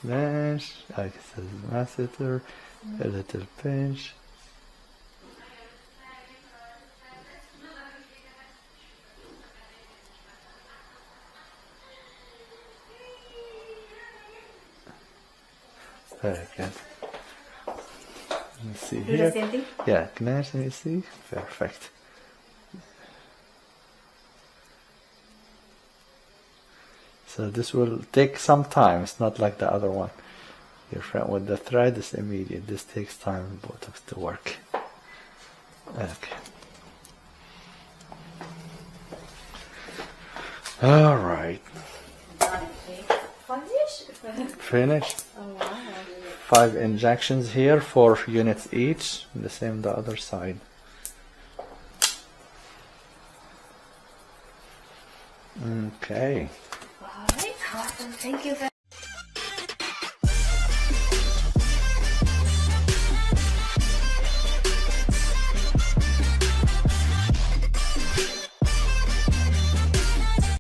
Clench, like it says masseter, a little pinch. Very good. Let's see here. Yeah, clench, let me see. Perfect. So this will take some time. It's not like the other one. Your friend with the thread is immediate. This takes time for Botox to work. Okay. All right. Finished. Oh wow. 5 injections here, 4 units each. The same the other side. Okay. Alright, awesome. Thank you very